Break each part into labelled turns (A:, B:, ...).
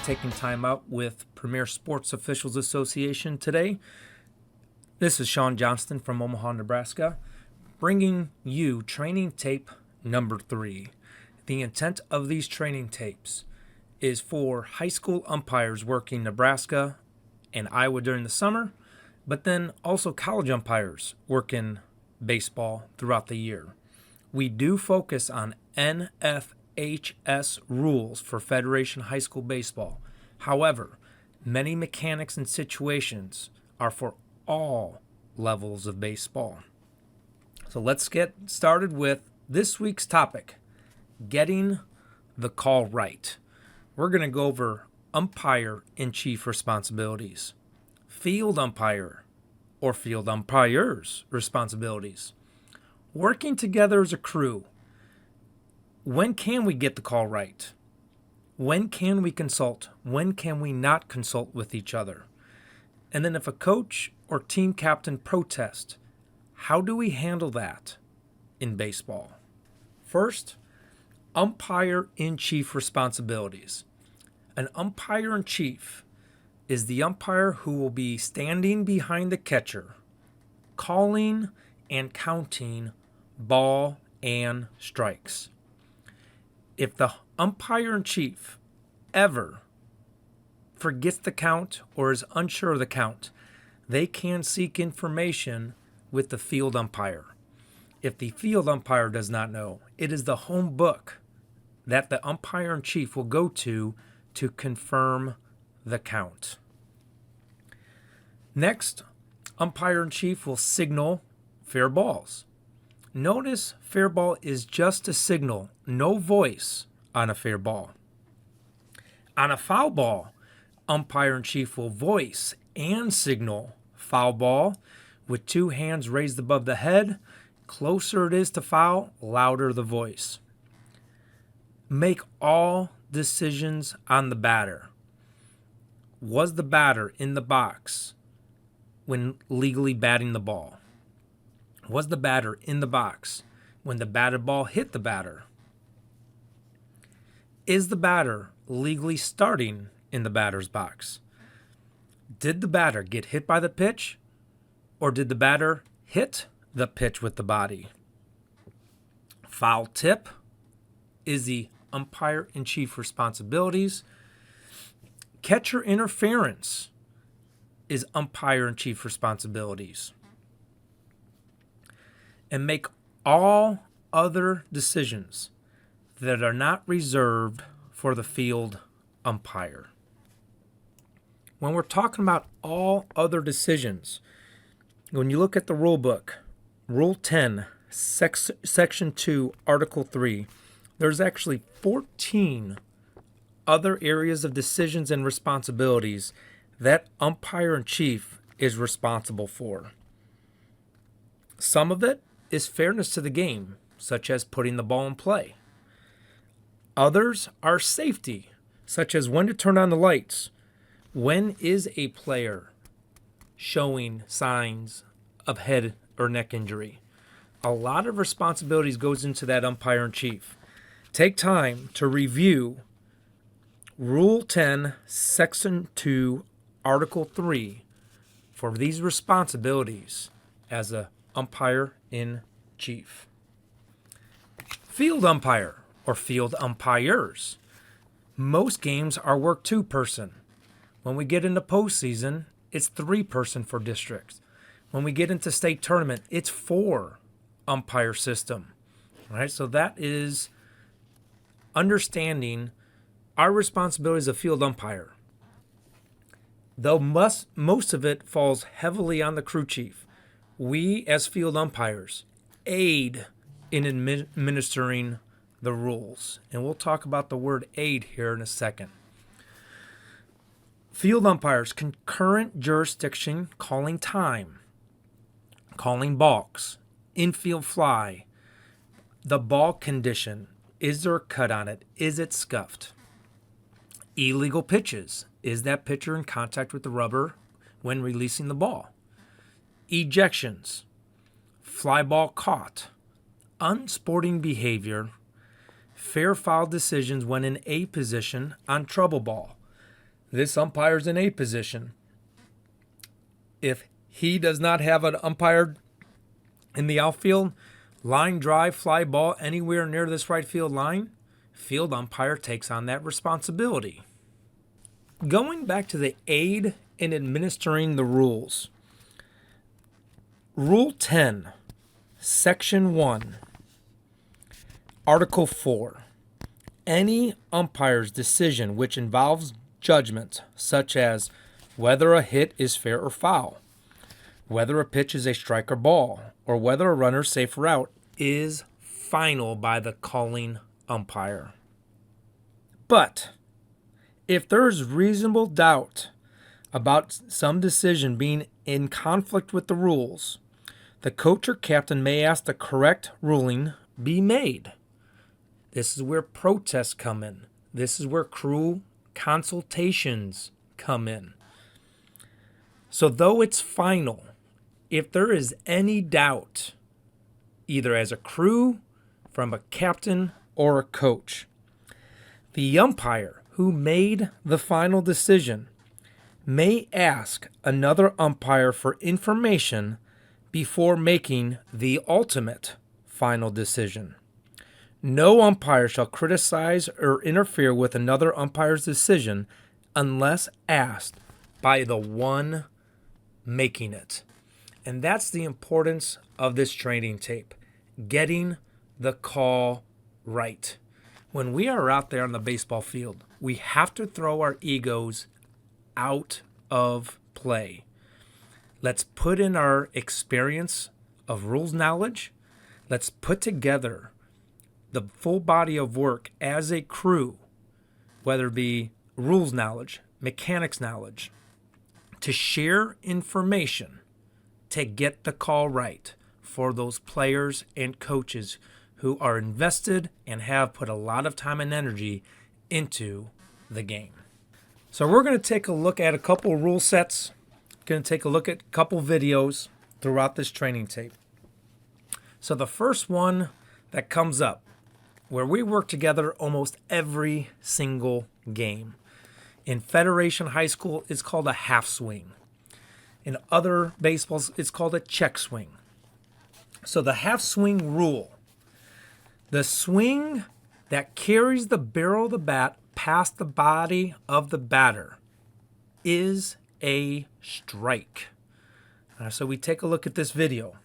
A: taking time out with Premier Sports Officials Association today. This is Sean Johnston from Omaha, Nebraska, bringing you training tape number 3. The intent of these training tapes is for high school umpires working Nebraska and Iowa during the summer, but then also college umpires working baseball throughout the year. We do focus on NFHS rules for Federation High School Baseball. However, many mechanics and situations are for all levels of baseball. So let's get started with this week's topic, getting the call right. We're going to go over umpire-in-chief responsibilities, field umpire or field umpires' responsibilities, working together as a crew. When can we get the call right? When can we consult? When can we not consult with each other? And then if a coach or team captain protest, how do we handle that in baseball? First, umpire-in-chief responsibilities. An umpire-in-chief is the umpire who will be standing behind the catcher, calling and counting ball and strikes. If the umpire-in-chief ever forgets the count or is unsure of the count, they can seek information with the field umpire. If the field umpire does not know, it is the home book that the umpire-in-chief will go to confirm the count. Next, umpire-in-chief will signal fair balls. Notice fair ball is just a signal, no voice on a fair ball. On a foul ball, umpire-in-chief will voice and signal foul ball with 2 hands raised above the head. Closer it is to foul, louder the voice. Make all decisions on the batter. Was the batter in the box when legally batting the ball? Was the batter in the box when the batted ball hit the batter? Is the batter legally starting in the batter's box? Did the batter get hit by the pitch, or did the batter hit the pitch with the body? Foul tip is the umpire-in-chief responsibilities. Catcher interference is umpire-in-chief responsibilities. And make all other decisions that are not reserved for the field umpire. When we're talking about all other decisions, when you look at the rule book, Rule 10, Section 2, Article 3, there's actually 14 other areas of decisions and responsibilities that umpire-in-chief is responsible for. Some of it is fairness to the game, such as putting the ball in play. Others are safety, such as when to turn on the lights. When is a player showing signs of head or neck injury? A lot of responsibilities goes into that umpire-in-chief. Take time to review Rule 10, Section 2, Article 3 for these responsibilities as a umpire-in-chief. Field umpire or field umpires. Most games are work 2-person. When we get into postseason, it's 3-person for districts. When we get into state tournament, it's 4 umpire system. All right, so that is understanding our responsibilities as a field umpire. Though most of it falls heavily on the crew chief, we as field umpires aid in administering the rules. And we'll talk about the word aid here in a second. Field umpires, concurrent jurisdiction, calling time, calling balks, infield fly, the ball condition, is there a cut on it, is it scuffed? Illegal pitches, is that pitcher in contact with the rubber when releasing the ball? Ejections, fly ball caught, unsporting behavior, fair foul decisions when in A position on trouble ball. this umpire's in A position. If he does not have an umpire in the outfield, line drive, fly ball anywhere near this right field line, field umpire takes on that responsibility. Going back to the aid in administering the rules. Rule 10, Section 1, Article 4. Any umpire's decision which involves judgment, such as whether a hit is fair or foul, whether a pitch is a strike or ball, or whether a runner's safe or out, is final by the calling umpire. But if there is reasonable doubt about some decision being in conflict with the rules, the coach or captain may ask the correct ruling be made. This is where protests come in. This is where crew consultations come in. So though it's final, if there is any doubt, either as a crew, from a captain, or a coach, the umpire who made the final decision may ask another umpire for information before making the ultimate final decision. No umpire shall criticize or interfere with another umpire's decision unless asked by the one making it. And that's the importance of this training tape, getting the call right. When we are out there on the baseball field, we have to throw our egos out of play. Let's put in our experience of rules knowledge. Let's put together the full body of work as a crew, whether it be rules knowledge, mechanics knowledge, to share information to get the call right for those players and coaches who are invested and have put a lot of time and energy into the game. So we're going to take a look at a couple rule sets, going to take a look at a couple videos throughout this training tape. So the first one that comes up, where we work together almost every single game. In Federation High School, it's called a half swing. In other baseballs, it's called a check swing. So the half swing rule, the swing that carries the barrel of the bat past the body of the batter, is a strike. So we take a look at this video.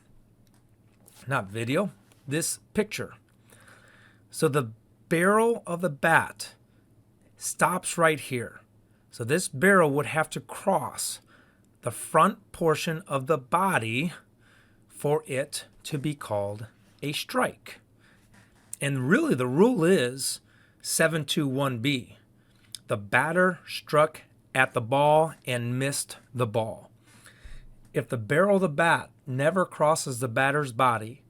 A: Not video, this picture. So the barrel of the bat stops right here. So this barrel would have to cross the front portion of the body for it to be called a strike. And really the rule is 721B. The batter struck at the ball and missed the ball. If the barrel of the bat never crosses the batter's body,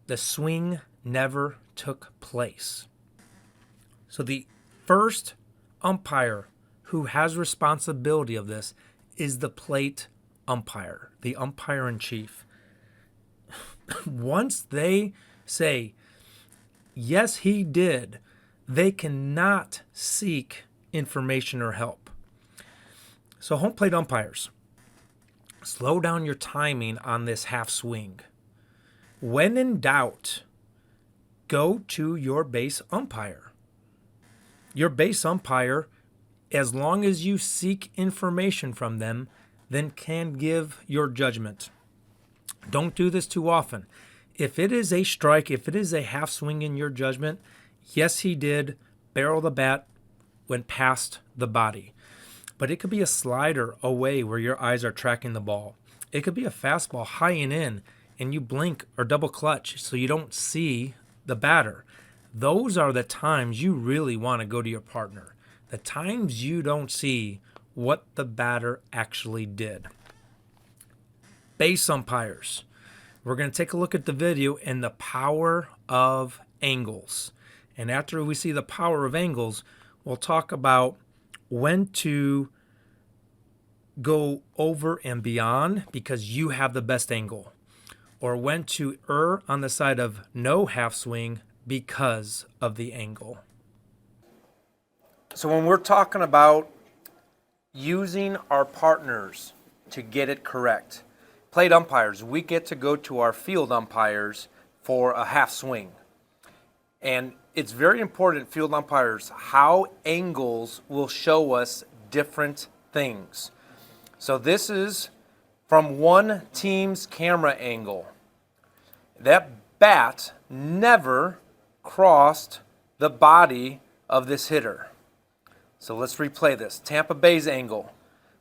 A: the swing never took place. So the first umpire who has responsibility of this is the plate umpire, the umpire in chief. Once they say, yes, he did, they cannot seek information or help. So home plate umpires, slow down your timing on this half swing. When in doubt, go to your base umpire. Your base umpire, as long as you seek information from them, then can give your judgment. Don't do this too often. If it is a strike, if it is a half swing in your judgment, yes, he did. Barrel of the bat went past the body. But it could be a slider away where your eyes are tracking the ball. It could be a fastball high and in, and you blink or double clutch so you don't see the batter. Those are the times you really want to go to your partner. The times you don't see what the batter actually did. Base umpires. We're going to take a look at the video and the power of angles. And after we see the power of angles, we'll talk about when to go over and beyond because you have the best angle, or when to err on the side of no half swing because of the angle. So when we're talking about using our partners to get it correct, plate umpires, we get to go to our field umpires for a half swing. And it's very important, field umpires, how angles will show us different things. So this is from one team's camera angle. That bat never crossed the body of this hitter. So let's replay this. Tampa Bay's angle.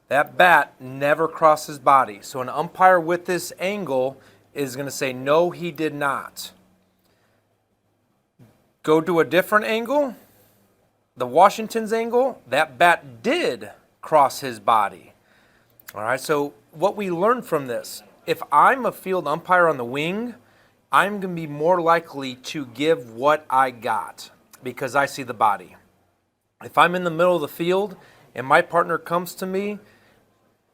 A: That bat never crossed his body. So an umpire with this angle is going to say, no, he did not. Go to a different angle. The Washington's angle, that bat did cross his body. All right, so what we learned from this, if I'm a field umpire on the wing, I'm going to be more likely to give what I got because I see the body. If I'm in the middle of the field and my partner comes to me,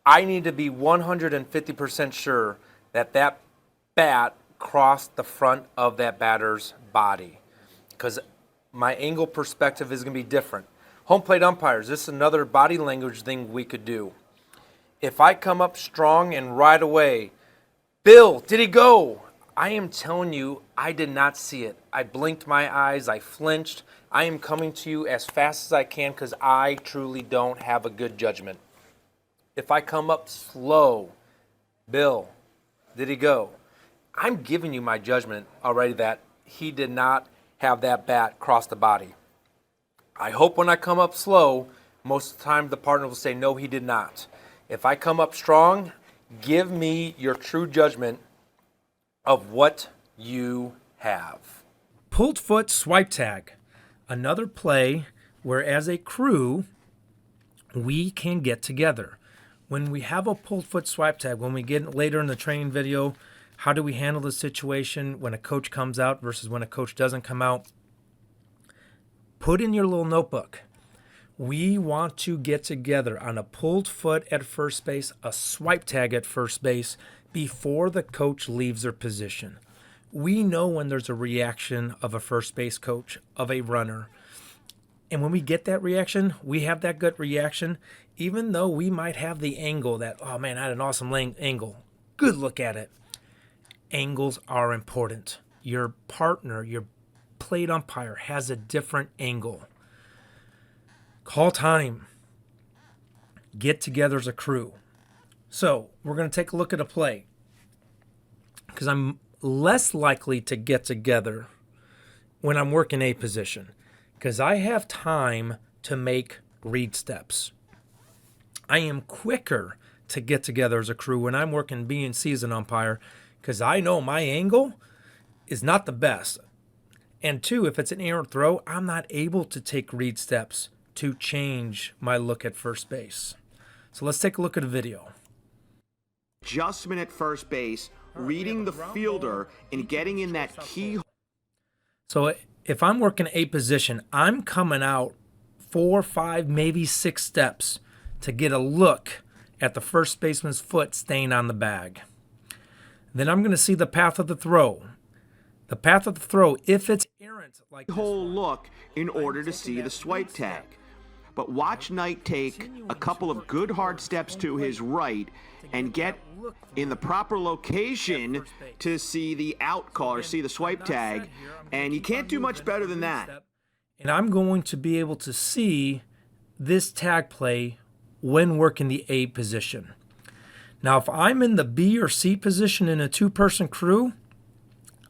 A: I need to be 150% sure that that bat crossed the front of that batter's body because my angle perspective is going to be different. Home plate umpires, this is another body language thing we could do. If I come up strong and right away, Bill, did he go? I am telling you, I did not see it. I blinked my eyes, I flinched. I am coming to you as fast as I can because I truly don't have a good judgment. If I come up slow, Bill, did he go? I'm giving you my judgment already that he did not have that bat cross the body. I hope when I come up slow, most of the time the partner will say, no, he did not. If I come up strong, give me your true judgment of what you have. Pulled foot swipe tag. Another play where as a crew, we can get together. When we have a pulled foot swipe tag, when we get later in the training video, how do we handle the situation when a coach comes out versus when a coach doesn't come out? Put in your little notebook. We want to get together on a pulled foot at first base, a swipe tag at first base before the coach leaves their position. We know when there's a reaction of a first base coach, of a runner. And when we get that reaction, we have that gut reaction, even though we might have the angle that, oh man, I had an awesome angle. Good look at it. Angles are important. Your partner, your plate umpire has a different angle. Call time. Get together as a crew. So we're going to take a look at a play because I'm less likely to get together when I'm working A position because I have time to make read steps. I am quicker to get together as a crew when I'm working B and C as an umpire because I know my angle is not the best. And two, if it's an errant throw, I'm not able to take read steps to change my look at first base. So let's take a look at a video.
B: Adjustment at first base, reading the fielder and getting in that key.
A: So if I'm working A position, I'm coming out 4, 5, maybe 6 steps to get a look at the first baseman's foot staying on the bag. Then I'm going to see the path of the throw. The path of the throw, if it's errant like this,
B: Whole look in order to see the swipe tag. But watch Knight take a couple of good hard steps to his right and get in the proper location to see the out call or see the swipe tag. And you can't do much better than that.
A: And I'm going to be able to see this tag play when working the A position. Now, if I'm in the B or C position in a 2-person crew,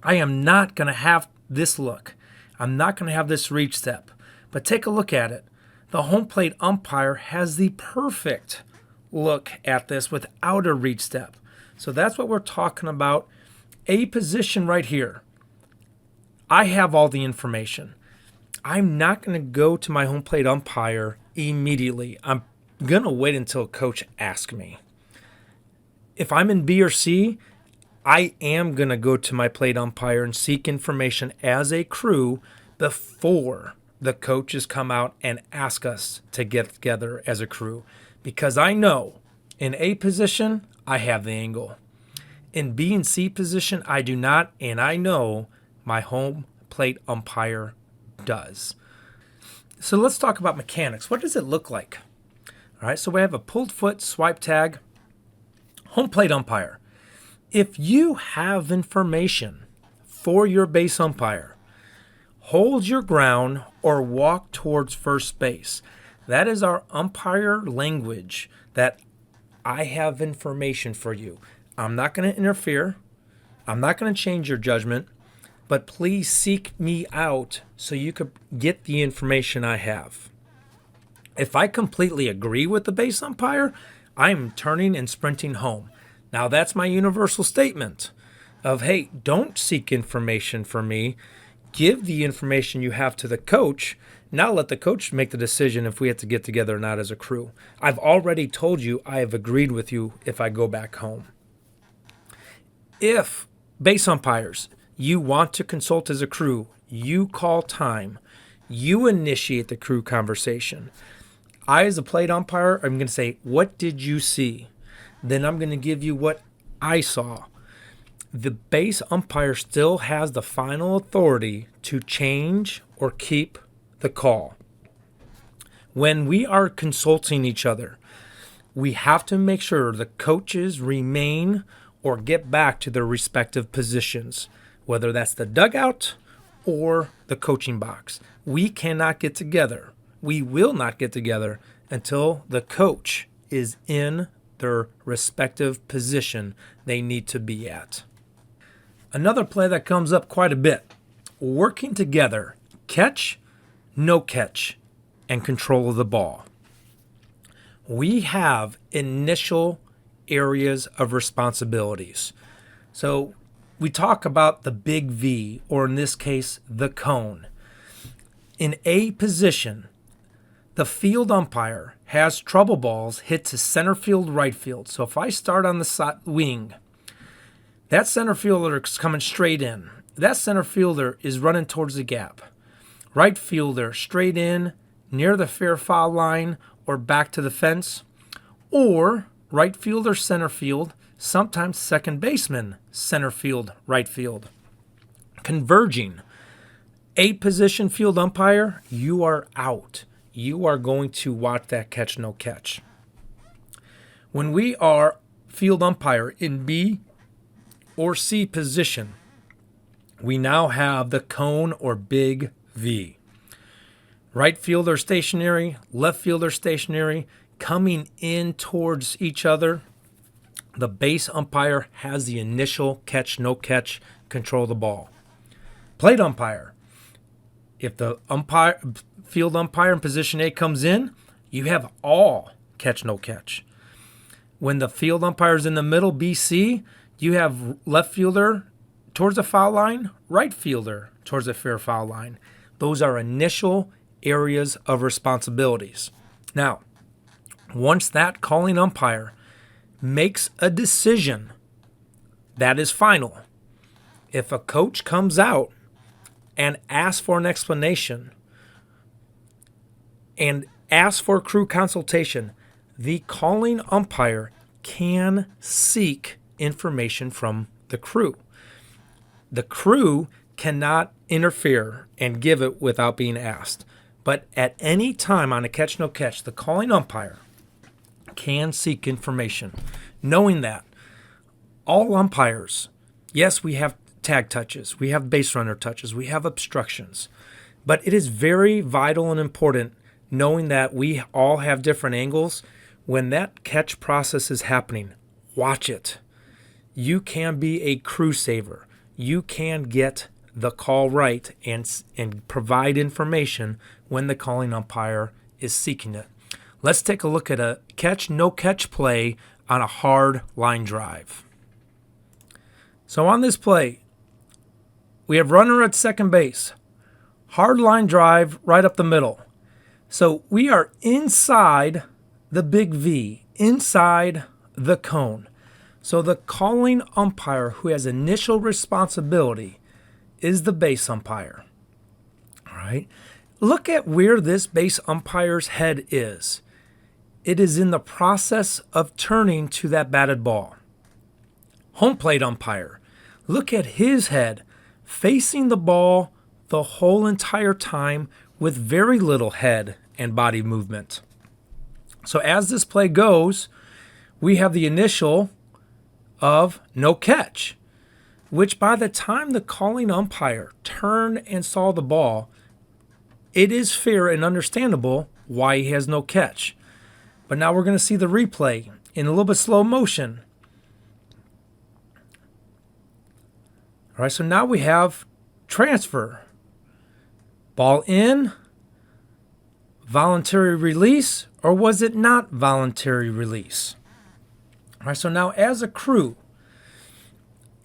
A: I am not going to have this look. I'm not going to have this reach step. But take a look at it. The home plate umpire has the perfect look at this without a reach step. So that's what we're talking about. A position right here. I have all the information. I'm not going to go to my home plate umpire immediately. I'm going to wait until coach asks me. If I'm in B or C, I am going to go to my plate umpire and seek information as a crew before the coaches come out and ask us to get together as a crew. Because I know in A position, I have the angle. In B and C position, I do not, and I know my home plate umpire does. So let's talk about mechanics. What does it look like? All right, so we have a pulled foot, swipe tag, home plate umpire. If you have information for your base umpire, hold your ground or walk towards first base. That is our umpire language, that I have information for you. I'm not going to interfere. I'm not going to change your judgment, but please seek me out so you could get the information I have. If I completely agree with the base umpire, I'm turning and sprinting home. Now that's my universal statement of, hey, don't seek information from me. Give the information you have to the coach. Now let the coach make the decision if we have to get together or not as a crew. I've already told you I have agreed with you if I go back home. If base umpires, you want to consult as a crew, you call time. You initiate the crew conversation. I, as a plate umpire, I'm going to say, what did you see? Then I'm going to give you what I saw. The base umpire still has the final authority to change or keep the call. When we are consulting each other, we have to make sure the coaches remain or get back to their respective positions, whether that's the dugout or the coaching box. We cannot get together. We will not get together until the coach is in their respective position they need to be at. Another play that comes up quite a bit, working together, catch, no catch, and control of the ball. We have initial areas of responsibilities. So we talk about the big V, or in this case, the cone. In a position, the field umpire has trouble balls hit to center field, right field. So if I start on the wing, that center fielder is coming straight in. That center fielder is running towards the gap. Right fielder straight in, near the fair foul line, or back to the fence. Or right fielder, center field, sometimes second baseman, center field, right field. Converging. A position field umpire, you are out. You are going to watch that catch, no catch. When we are field umpire in B or C position, we now have the cone or big V. Right fielder stationary, left fielder stationary, coming in towards each other. The base umpire has the initial catch, no catch, control of the ball. Plate umpire. If the field umpire in position A comes in, you have all catch, no catch. When the field umpire is in the middle, BC, you have left fielder towards the foul line, right fielder towards the fair foul line. Those are initial areas of responsibilities. Now, once that calling umpire makes a decision, that is final. If a coach comes out and asks for an explanation and asks for crew consultation, the calling umpire can seek information from the crew. The crew cannot interfere and give it without being asked. But at any time on a catch, no catch, the calling umpire can seek information, knowing that all umpires, yes, we have tag touches, we have base runner touches, we have obstructions, but it is very vital and important knowing that we all have different angles. When that catch process is happening, watch it. You can be a crew saver. You can get the call right and provide information when the calling umpire is seeking it. Let's take a look at a catch, no catch play on a hard line drive. So on this play, we have runner at second base, hard line drive right up the middle. So we are inside the big V, inside the cone. So the calling umpire who has initial responsibility is the base umpire. All right. Look at where this base umpire's head is. It is in the process of turning to that batted ball. Home plate umpire. Look at his head facing the ball the whole entire time, with very little head and body movement. So as this play goes, we have the initial of no catch, which by the time the calling umpire turned and saw the ball, it is fair and understandable why he has no catch. But now we're going to see the replay in a little bit slow motion. All right, so now we have transfer. Ball in, voluntary release, or was it not voluntary release? All right, so now as a crew,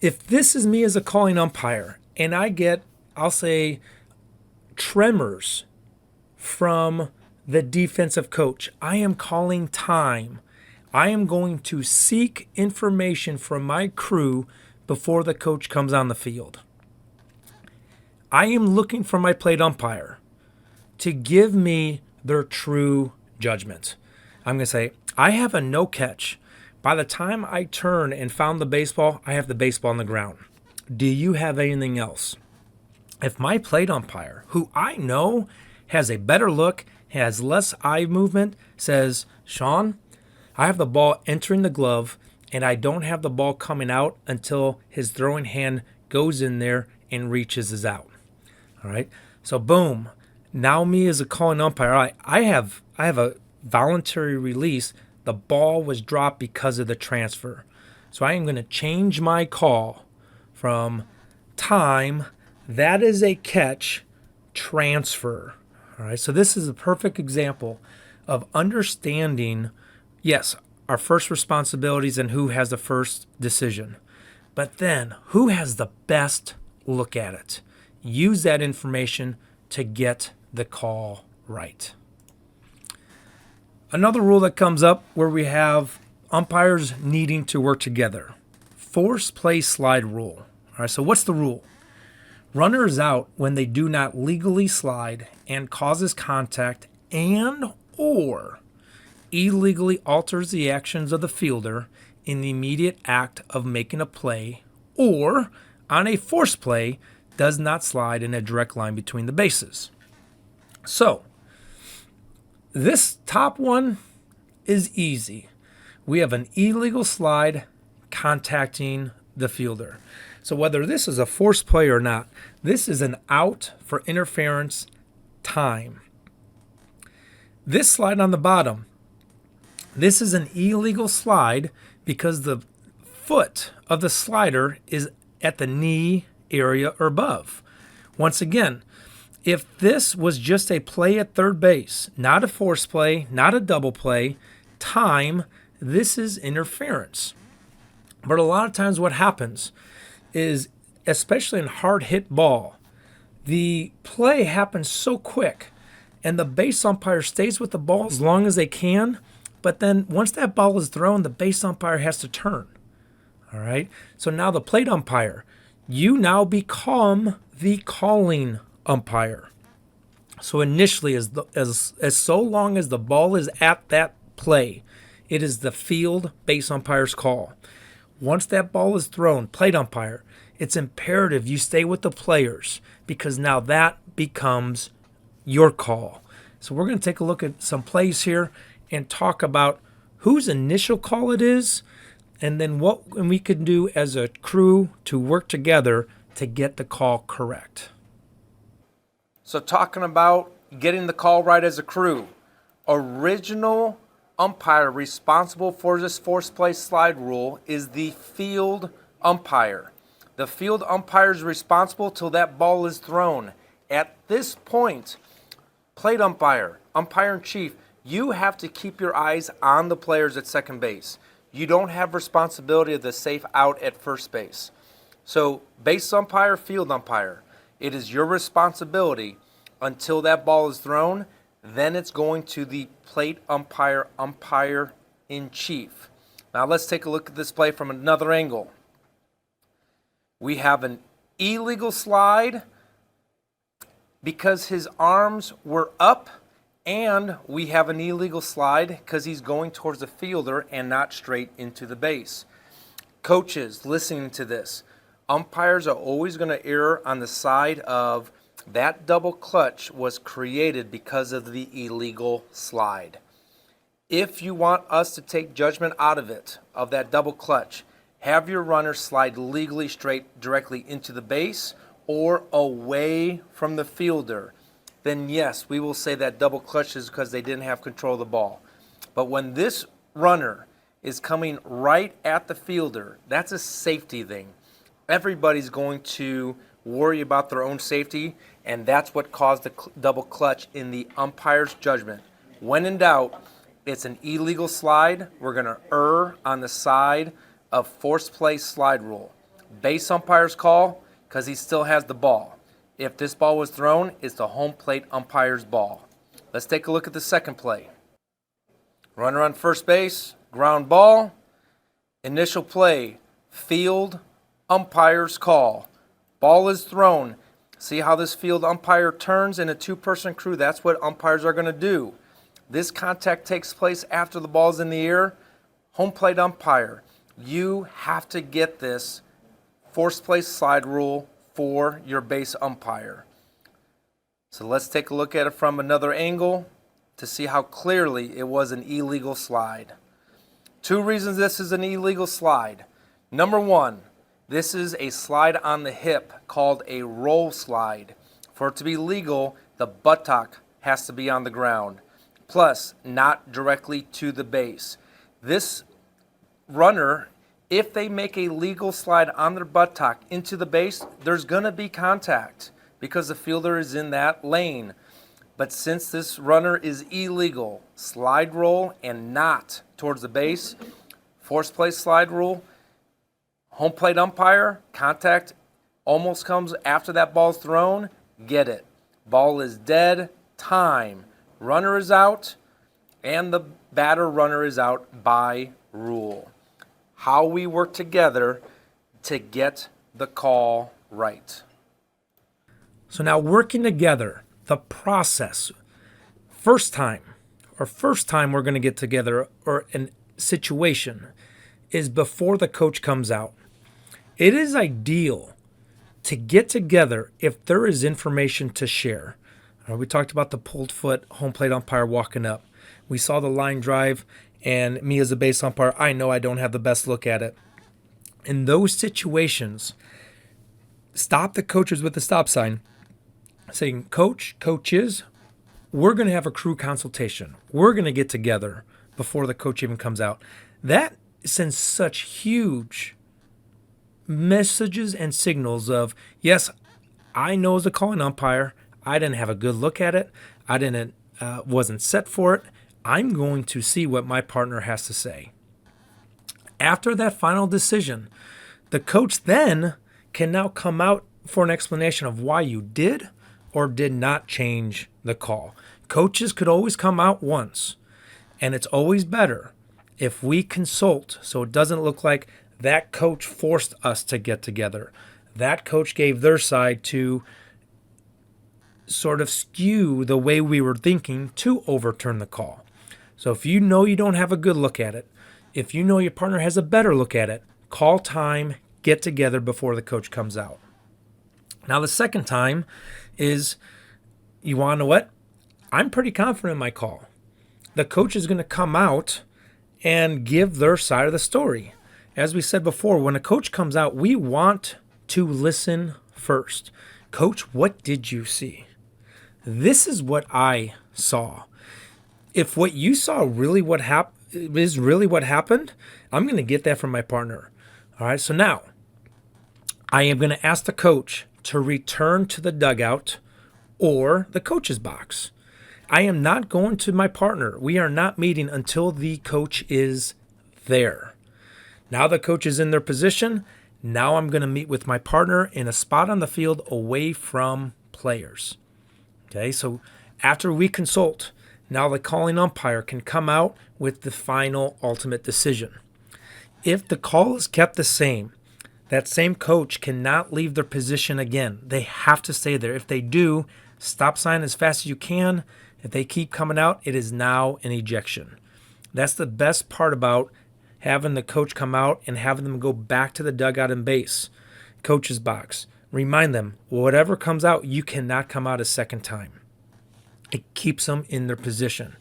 A: if this is me as a calling umpire and I get, I'll say, tremors from the defensive coach, I am calling time. I am going to seek information from my crew before the coach comes on the field. I am looking for my plate umpire to give me their true judgment. I'm going to say, I have a no catch. By the time I turn and found the baseball, I have the baseball on the ground. Do you have anything else? If my plate umpire, who I know has a better look, has less eye movement, says, Sean, I have the ball entering the glove and I don't have the ball coming out until his throwing hand goes in there and reaches us out. All right. So boom. Now me as a calling umpire, I have a voluntary release. The ball was dropped because of the transfer. So I am going to change my call from time, that is a catch, transfer. All right. So this is a perfect example of understanding, yes, our first responsibilities and who has the first decision. But then who has the best look at it? Use that information to get the call right. Another rule that comes up where we have umpires needing to work together. Force play slide rule. All right, so what's the rule? Runner is out when they do not legally slide and causes contact and or illegally alters the actions of the fielder in the immediate act of making a play, or on a force play does not slide in a direct line between the bases. So this top one is easy. We have an illegal slide contacting the fielder. So whether this is a force play or not, this is an out for interference time. This slide on the bottom, this is an illegal slide because the foot of the slider is at the knee area or above. Once again, if this was just a play at third base, not a force play, not a double play, time, this is interference. But a lot of times what happens is, especially in hard hit ball, the play happens so quick and the base umpire stays with the ball as long as they can. But then once that ball is thrown, the base umpire has to turn. All right. So now the plate umpire, you now become the calling umpire. So initially, as so long as the ball is at that play, it is the field base umpire's call. Once that ball is thrown, plate umpire, it's imperative you stay with the players because now that becomes your call. So we're going to take a look at some plays here and talk about whose initial call it is, and then what we can do as a crew to work together to get the call correct. So talking about getting the call right as a crew, original umpire responsible for this force play slide rule is the field umpire. The field umpire is responsible till that ball is thrown. At this point, plate umpire, umpire in chief, you have to keep your eyes on the players at second base. You don't have responsibility of the safe out at first base. So base umpire, field umpire, it is your responsibility until that ball is thrown. Then it's going to the plate umpire, umpire in chief. Now let's take a look at this play from another angle. We have an illegal slide because his arms were up, and we have an illegal slide because he's going towards the fielder and not straight into the base. Coaches listening to this, umpires are always going to err on the side of That double clutch was created because of the illegal slide. If you want us to take judgment out of it, of that double clutch, have your runner slide legally straight directly into the base or away from the fielder, then yes, we will say that double clutch is because they didn't have control of the ball. But when this runner is coming right at the fielder, that's a safety thing. Everybody's going to worry about their own safety, and that's what caused the double clutch in the umpire's judgment. When in doubt, it's an illegal slide. We're going to err on the side of forced play slide rule. Base umpire's call because he still has the ball. If this ball was thrown, it's the home plate umpire's ball. Let's take a look at the second play. Runner on first base, ground ball. Initial play, field umpire's call. Ball is thrown. See how this field umpire turns in a two-person crew? That's what umpires are going to do. This contact takes place after the ball's in the air. Home plate umpire, you have to get this forced play slide rule for your base umpire. So let's take a look at it from another angle to see how clearly it was an illegal slide. Two reasons this is an illegal slide. Number one, this is a slide on the hip called a roll slide. For it to be legal, the buttock has to be on the ground. Plus, not directly to the base. This runner, if they make a legal slide on their buttock into the base, there's going to be contact because the fielder is in that lane. But since this runner is illegal, slide roll and not towards the base, forced play slide rule, home plate umpire, contact almost comes after that ball's thrown, get it. Ball is dead, time. Runner is out, and the batter runner is out by rule. How we work together to get the call right.
C: So now working together, the process, first time we're going to get together or a situation is before the coach comes out. It is ideal to get together if there is information to share. We talked about the pulled foot home plate umpire walking up. We saw the line drive, and me as a base umpire, I know I don't have the best look at it. In those situations, stop the coaches with the stop sign, saying, coaches, we're going to have a crew consultation. We're going to get together before the coach even comes out. That sends such huge messages and signals of, yes, I know as a calling umpire, I didn't have a good look at it. Wasn't set for it. I'm going to see what my partner has to say. After that final decision, the coach then can now come out for an explanation of why you did or did not change the call. Coaches could always come out once, and it's always better if we consult so it doesn't look like that coach forced us to get together. That coach gave their side to sort of skew the way we were thinking to overturn the call. So if you know you don't have a good look at it, if you know your partner has a better look at it, call time, get together before the coach comes out. Now the second time is, you want to know what? I'm pretty confident in my call. The coach is going to come out and give their side of the story. As we said before, when a coach comes out, we want to listen first. Coach, what did you see? This is what I saw. If what you saw is really what happened, I'm going to get that from my partner. All right, so now I am going to ask the coach to return to the dugout or the coach's box. I am not going to my partner. We are not meeting until the coach is there. Now the coach is in their position. Now I'm going to meet with my partner in a spot on the field away from players. Okay, so after we consult, now the calling umpire can come out with the final ultimate decision. If the call is kept the same, that same coach cannot leave their position again. They have to stay there. If they do, stop sign as fast as you can. If they keep coming out, it is now an ejection. That's the best part about having the coach come out and having them go back to the dugout and base, coach's box, remind them, whatever comes out, you cannot come out a second time. It keeps them in their position.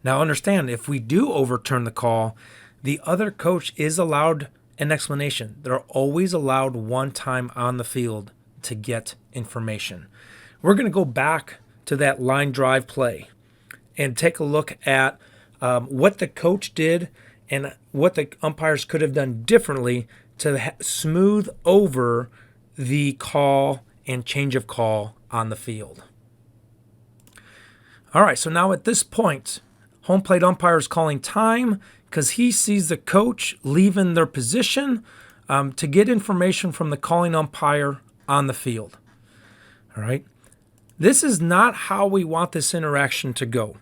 C: Now understand, if we do overturn the call, the other coach is allowed an explanation. They're always allowed one time on the field to get information. We're going to go back to that line drive play and take a look at what the coach did and what the umpires could have done differently to smooth over the call and change of call on the field. All right, so now at this point, home plate umpire is calling time because he sees the coach leaving their position to get information from the calling umpire on the field. All right. This is not how we want this interaction to go.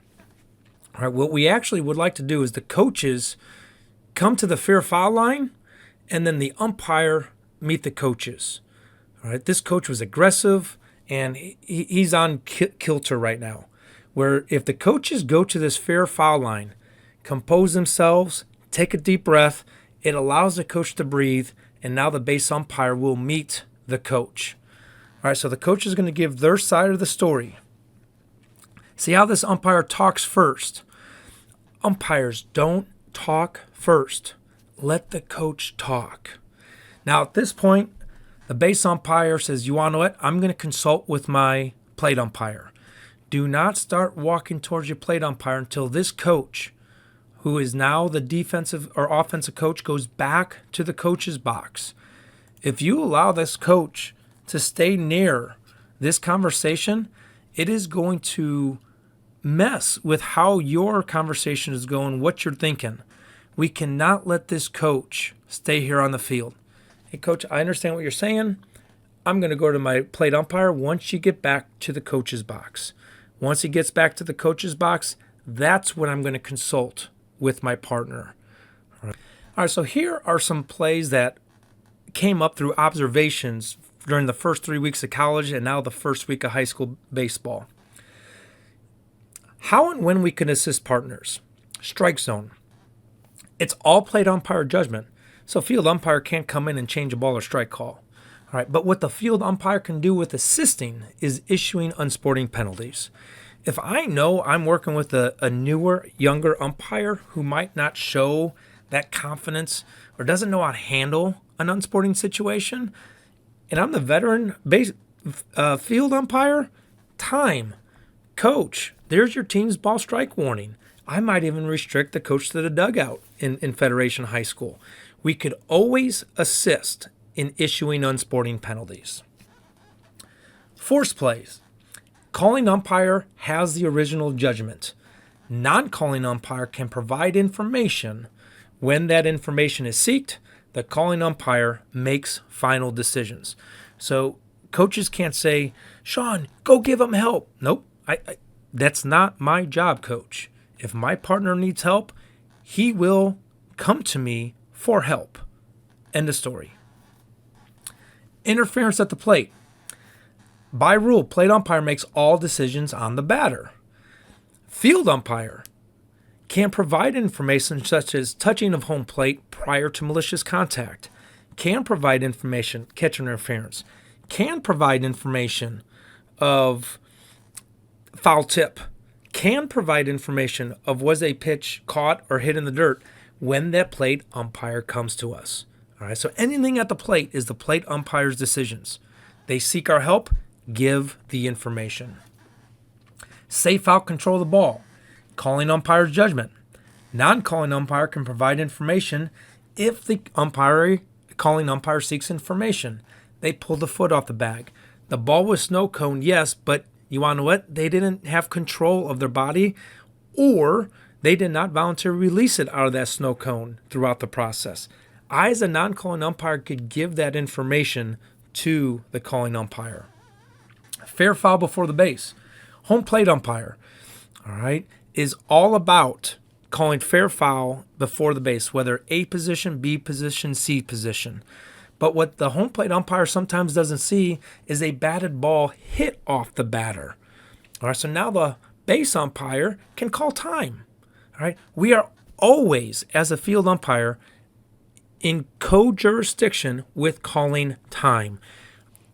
C: All right. What we actually would like to do is the coaches come to the fair foul line and then the umpire meet the coaches. All right. This coach was aggressive and he's on kilter right now, where if the coaches go to this fair foul line, compose themselves, take a deep breath, it allows the coach to breathe, and now the base umpire will meet the coach. All right, so the coach is going to give their side of the story. See how this umpire talks first. Umpires don't talk first. Let the coach talk. Now, at this point, the base umpire says, you want to know what? I'm going to consult with my plate umpire. Do not start walking towards your plate umpire until this coach, who is now the defensive or offensive coach, goes back to the coach's box. If you allow this coach to stay near this conversation, it is going to mess with how your conversation is going, what you're thinking. We cannot let this coach stay here on the field. Hey, coach, I understand what you're saying. I'm going to go to my plate umpire once you get back to the coach's box. Once he gets back to the coach's box, that's when I'm going to consult with my partner. All right, so here are some plays that came up through observations during the first 3 weeks of college and now the first week of high school baseball. How and when we can assist partners. Strike zone. It's all plate umpire judgment, so field umpire can't come in and change a ball or strike call. All right, but what the field umpire can do with assisting is issuing unsporting penalties. If I know I'm working with a newer, younger umpire who might not show that confidence or doesn't know how to handle an unsporting situation, and I'm the veteran field umpire, time, coach, there's your team's ball strike warning. I might even restrict the coach to the dugout in Federation High School. We could always assist in issuing unsporting penalties. Force plays. Calling umpire has the original judgment. Non-calling umpire can provide information. When that information is sought, the calling umpire makes final decisions. So coaches can't say, Sean, go give him help. Nope, that's not my job, coach. If my partner needs help, he will come to me for help. End of story. Interference at the plate. By rule, plate umpire makes all decisions on the batter. Field umpire can provide information such as touching of home plate prior to malicious contact, can provide information, catcher interference, can provide information of foul tip, can provide information of was a pitch caught or hit in the dirt when that plate umpire comes to us. All right, so anything at the plate is the plate umpire's decisions. They seek our help, give the information. Safe out, control the ball. Calling umpire's judgment. Non-calling umpire can provide information if the calling umpire seeks information. They pull the foot off the bag. The ball was snow cone, yes, but you want to know what? They didn't have control of their body, or they did not voluntarily release it out of that snow cone throughout the process. I, as a non-calling umpire, could give that information to the calling umpire. Fair foul before the base. Home plate umpire, all right, is all about calling fair foul before the base, whether A position, B position, C position. But what the home plate umpire sometimes doesn't see is a batted ball hit off the batter. All right, so now the base umpire can call time. All right, we are always, as a field umpire, in co-jurisdiction with calling time.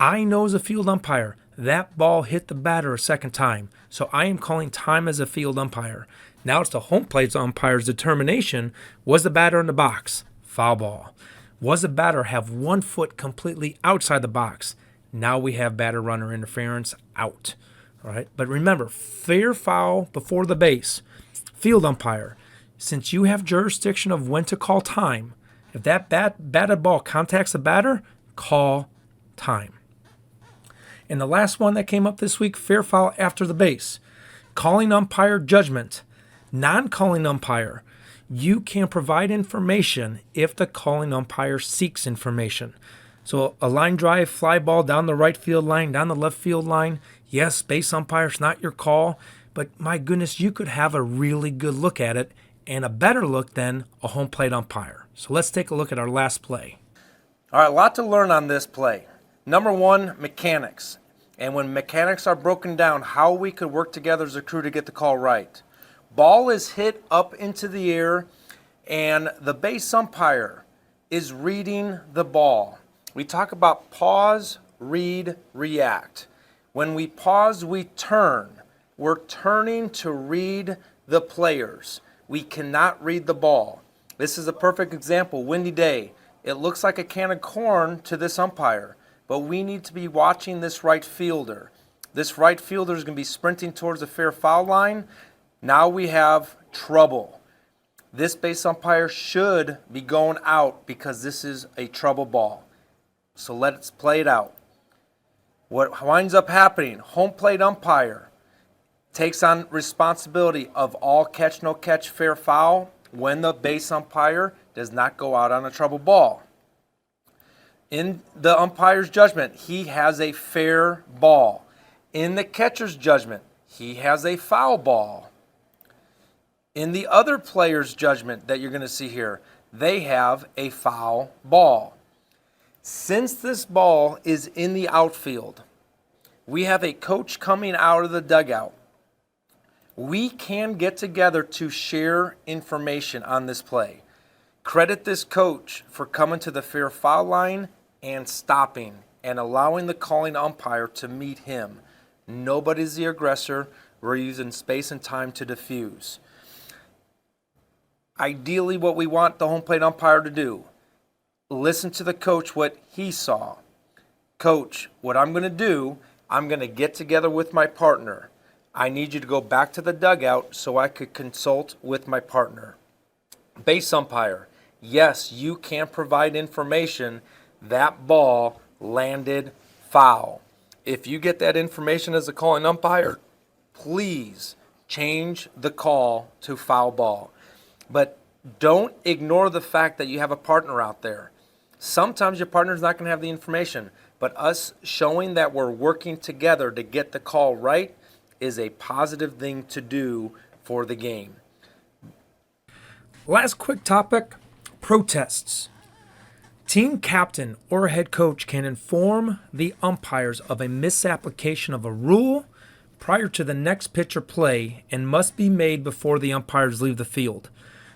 C: I know as a field umpire, that ball hit the batter a second time. So I am calling time as a field umpire. Now it's the home plate umpire's determination. Was the batter in the box? Foul ball. Was the batter have 1 foot completely outside the box? Now we have batter runner interference, out. All right. But remember, fair foul before the base. Field umpire, since you have jurisdiction of when to call time, if that batted ball contacts the batter, call time. And the last one that came up this week, fair foul after the base. Calling umpire judgment. Non-calling umpire. You can provide information if the calling umpire seeks information. So a line drive, fly ball down the right field line, down the left field line. Yes, base umpire, it's not your call. But my goodness, you could have a really good look at it and a better look than a home plate umpire. So let's take a look at our last play. All right, a lot to learn on this play. Number one, mechanics. And when mechanics are broken down, how we could work together as a crew to get the call right. Ball is hit up into the air, and the base umpire is reading the ball. We talk about pause, read, react. When we pause, we turn. We're turning to read the players. We cannot read the ball. This is a perfect example. Windy day. It looks like a can of corn to this umpire, but we need to be watching this right fielder. This right fielder is going to be sprinting towards the fair foul line. Now we have trouble. This base umpire should be going out because this is a trouble ball. So let's play it out. What winds up happening, home plate umpire takes on responsibility of all catch, no catch, fair foul when the base umpire does not go out on a trouble ball. In the umpire's judgment, he has a fair ball. In the catcher's judgment, he has a foul ball. In the other player's judgment that you're going to see here, they have a foul ball. Since this ball is in the outfield, we have a coach coming out of the dugout. We can get together to share information on this play. Credit this coach for coming to the fair foul line and stopping and allowing the calling umpire to meet him. Nobody's the aggressor. We're using space and time to diffuse. Ideally, what we want the home plate umpire to do, listen to the coach what he saw. Coach, what I'm going to do, I'm going to get together with my partner. I need you to go back to the dugout so I could consult with my partner. Base umpire, yes, you can provide information. That ball landed foul. If you get that information as a calling umpire, please change the call to foul ball. But don't ignore the fact that you have a partner out there. Sometimes your partner's not going to have the information, but us showing that we're working together to get the call right is a positive thing to do for the game. Last quick topic, protests. Team captain or head coach can inform the umpires of a misapplication of a rule prior to the next pitch or play and must be made before the umpires leave the field.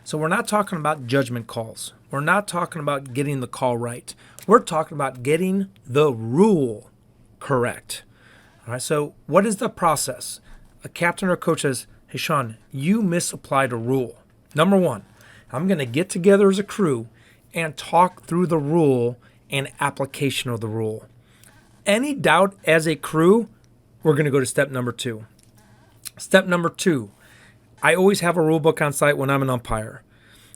C: So we're not talking about judgment calls. We're not talking about getting the call right. We're talking about getting the rule correct. All right, so what is the process? A captain or coach says, hey, Sean, you misapplied a rule. Number one, I'm going to get together as a crew and talk through the rule and application of the rule. Any doubt as a crew, we're going to go to step number two. Step number two, I always have a rule book on site when I'm an umpire.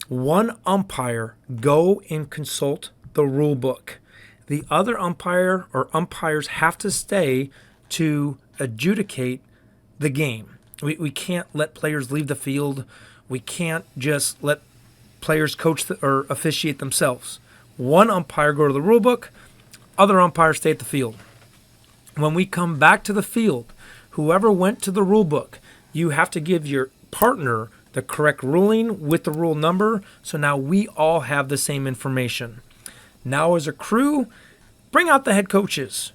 C: One umpire, go and consult the rule book. The other umpire or umpires have to stay to adjudicate the game. We can't let players leave the field. We can't just let players coach or officiate themselves. One umpire go to the rule book, other umpires stay at the field. When we come back to the field, whoever went to the rule book, you have to give your partner the correct ruling with the rule number, so now we all have the same information. Now as a crew, bring out the head coaches.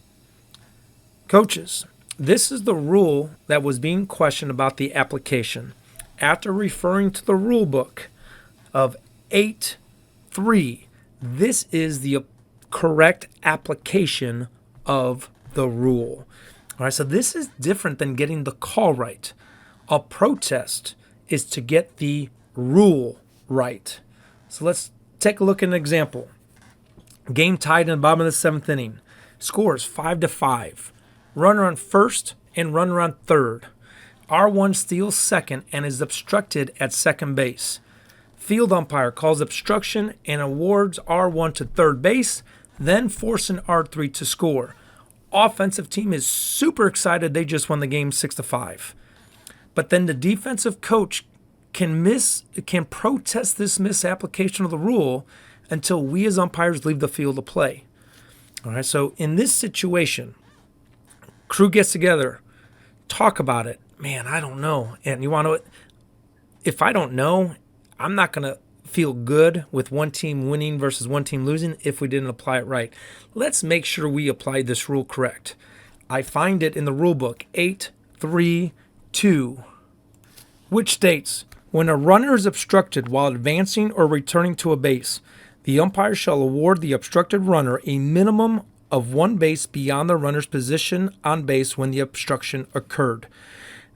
C: Coaches, this is the rule that was being questioned about the application. After referring to the rule book of 8.3, this is the correct application of the rule. All right, so this is different than getting the call right. A protest is to get the rule right. So let's take a look at an example. Game tied in the bottom of the 7th inning. Scores 5-5. Runner on first and runner on third. R1 steals second and is obstructed at second base. Field umpire calls obstruction and awards R1 to third base, then forcing R3 to score. Offensive team is super excited they just won the game 6-5. But then the defensive coach can protest this misapplication of the rule until we as umpires leave the field of play. All right, so in this situation, crew gets together, talk about it. Man, I don't know. And you want to, if I don't know, I'm not going to feel good with one team winning versus one team losing if we didn't apply it right. Let's make sure we apply this rule correct. I find it in the rule book 8.3.2, which states, when a runner is obstructed while advancing or returning to a base, the umpire shall award the obstructed runner a minimum of one base beyond the runner's position on base when the obstruction occurred.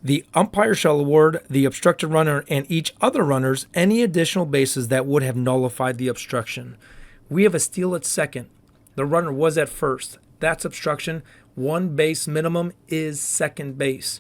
C: The umpire shall award the obstructed runner and each other runners any additional bases that would have nullified the obstruction. We have a steal at second. The runner was at first. That's obstruction. One base minimum is second base.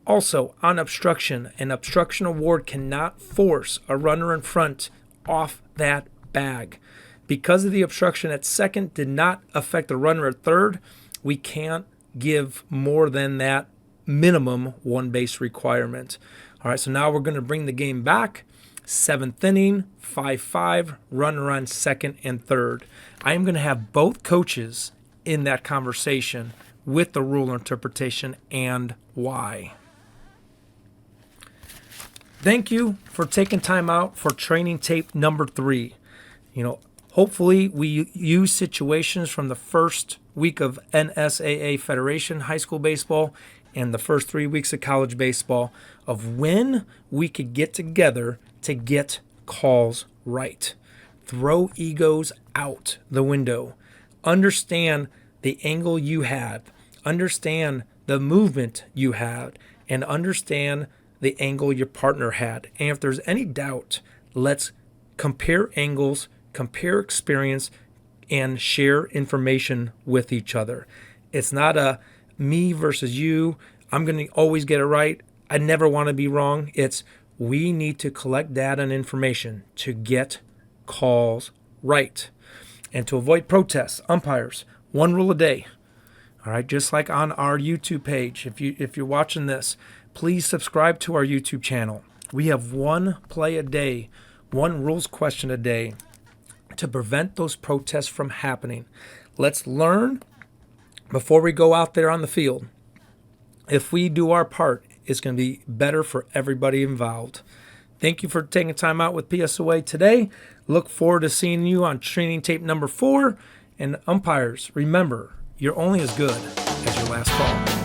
C: Also, on obstruction, an obstruction award cannot force a runner in front off that bag. Because of the obstruction at second did not affect the runner at third, we can't give more than that minimum one base requirement. All right, so now we're going to bring the game back. 7th inning, 5-5, runner on second and third. I am going to have both coaches in that conversation with the rule interpretation and why. Thank you for taking time out for training tape number 3. Hopefully we use situations from the first week of NSAA Federation High School Baseball and the first 3 weeks of college baseball of when we could get together to get calls right. Throw egos out the window. Understand the angle you had. Understand the movement you had. And understand the angle your partner had. And if there's any doubt, let's compare angles, compare experience, and share information with each other. It's not a me versus you. I'm going to always get it right. I never want to be wrong. It's we need to collect data and information to get calls right. And to avoid protests, umpires, one rule a day. All right, just like on our YouTube page. If you're watching this, please subscribe to our YouTube channel. We have one play a day, one rules question a day to prevent those protests from happening. Let's learn before we go out there on the field. If we do our part, it's going to be better for everybody involved. Thank you for taking time out with PSOA today. Look forward to seeing you on training tape number 4. And umpires, remember, you're only as good as your last call.